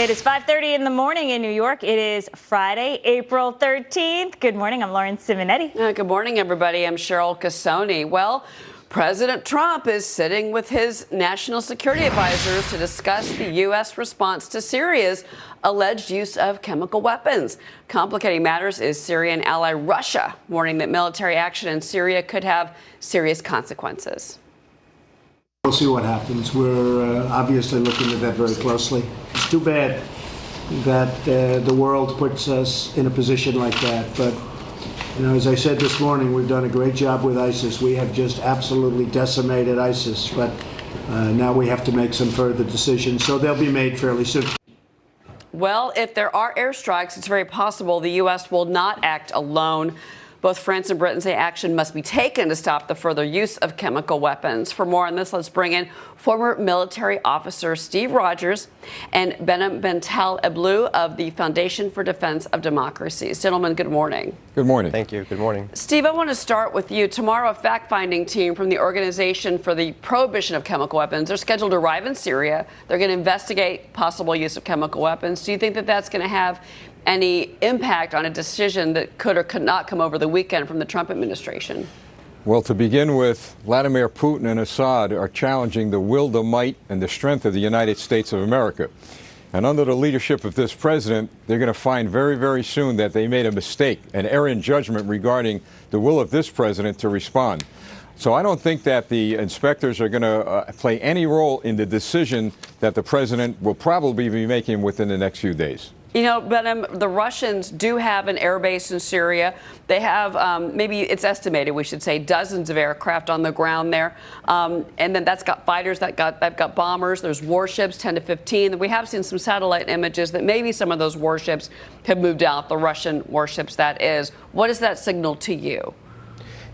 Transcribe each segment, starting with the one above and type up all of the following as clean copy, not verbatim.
It is 5:30 in the morning in New York. It is Friday, April 13th. Good morning. I'm Lauren Simonetti. Good morning, everybody. I'm Cheryl Casoni. Well, President Trump is sitting with his national security advisors to discuss the U.S. response to Syria's alleged use of chemical weapons. Complicating matters is Syrian ally Russia, warning that military action in Syria could have serious consequences. We'll see what happens. We're obviously looking at that very closely. It's too bad that the world puts us in a position like that. But, you know, as I said this morning, we've done a great job with ISIS. We have just absolutely decimated ISIS. But now we have to make some further decisions. So they'll be made fairly soon. Well, if there are airstrikes, it's very possible the U.S. will not act alone. Both France and Britain say action must be taken to stop the further use of chemical weapons. For more on this, let's bring in former military officer Steve Rogers and Behnam Bental Eblu of the Foundation for Defense of Democracies. Gentlemen, good morning. Good morning. Thank you. Good morning. Steve, I want to start with you. Tomorrow, a fact-finding team from the Organization for the Prohibition of Chemical Weapons are scheduled to arrive in Syria. They're going to investigate possible use of chemical weapons. Do you think that that's going to have any impact on a decision that could or could not come over the weekend from the Trump administration? Well, to begin with, Vladimir Putin and Assad are challenging the will, the might, and the strength of the United States of America. And under the leadership of this president, they're going to find very, very soon that they made a mistake, an error in judgment regarding the will of this president to respond. So I don't think that the inspectors are going to play any role in the decision that the president will probably be making within the next few days. You know, but the Russians do have an air base in Syria. They have, maybe it's estimated, we should say, dozens of aircraft on the ground there. And then that's got fighters, they've got bombers, there's warships, 10 to 15. We have seen some satellite images that maybe some of those warships have moved out, the Russian warships, that is. What does that signal to you?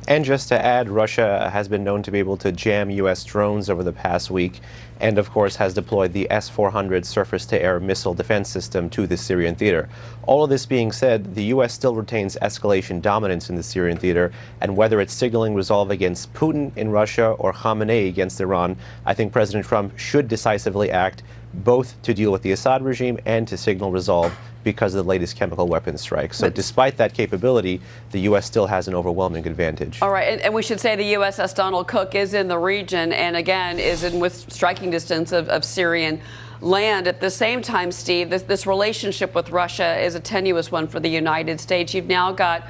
And just to add, Russia has been known to be able to jam U.S. drones over the past week and, of course, has deployed the S-400 surface-to-air missile defense system to the Syrian theater. All of this being said, the U.S. still retains escalation dominance in the Syrian theater, and whether it's signaling resolve against Putin in Russia or Khamenei against Iran, I think President Trump should decisively act, both to deal with the Assad regime and to signal resolve because of the latest chemical weapons strike. So despite that capability, the U.S. still has an overwhelming advantage. All right, and we should say the USS Donald Cook is in the region and, again, is in with striking distance of Syrian land. At the same time, Steve, this relationship with Russia is a tenuous one for the United States. You've now got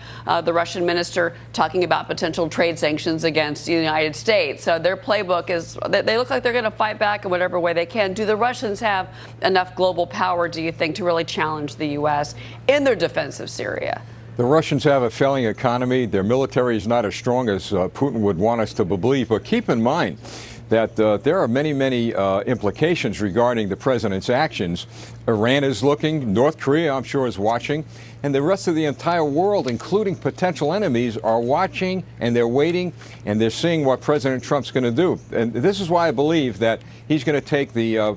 the Russian minister talking about potential trade sanctions against the United States. So their playbook is, they look like they're going to fight back in whatever way they can. Do the Russians have enough global power, do you think, to really challenge the U.S. in their defense of Syria? The Russians have a failing economy. Their military is not as strong as Putin would want us to believe. But keep in mind that there are many, many implications regarding the president's actions. Iran is looking, North Korea, I'm sure, is watching, and the rest of the entire world, including potential enemies, are watching, and they're waiting, and they're seeing what President Trump's going to do. And this is why I believe that he's going to take the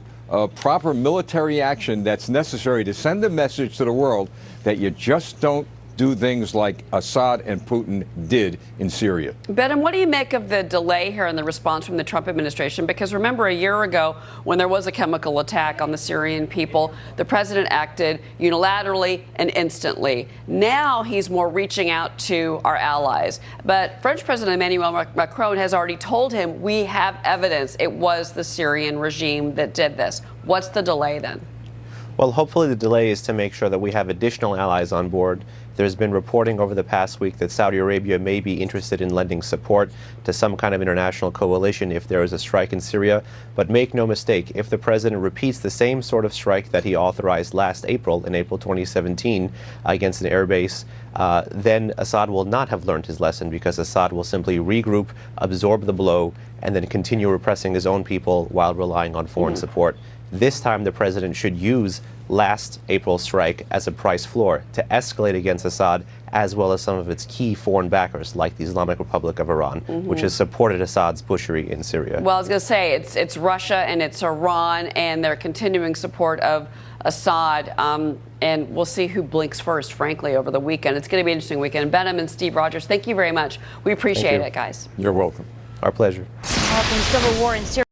proper military action that's necessary to send a message to the world that you just don't do things like Assad and Putin did in Syria. Behnam, what do you make of the delay here in the response from the Trump administration? Because remember, a year ago, when there was a chemical attack on the Syrian people, the president acted unilaterally and instantly. Now he's more reaching out to our allies. But French President Emmanuel Macron has already told him, we have evidence it was the Syrian regime that did this. What's the delay then? Well, hopefully the delay is to make sure that we have additional allies on board. There's been reporting over the past week that Saudi Arabia may be interested in lending support to some kind of international coalition if there is a strike in Syria. But make no mistake, if the president repeats the same sort of strike that he authorized last April, in April 2017, against an airbase, then Assad will not have learned his lesson, because Assad will simply regroup, absorb the blow, and then continue repressing his own people while relying on foreign support. This time, the president should use last April's strike as a price floor to escalate against Assad, as well as some of its key foreign backers, like the Islamic Republic of Iran, which has supported Assad's pushery in Syria. Well, I was going to say, it's Russia and it's Iran and their continuing support of Assad. And we'll see who blinks first, frankly, over the weekend. It's going to be an interesting weekend. Behnam and Steve Rogers, thank you very much. We appreciate it, guys. You're welcome. Our pleasure. From civil war in Syria.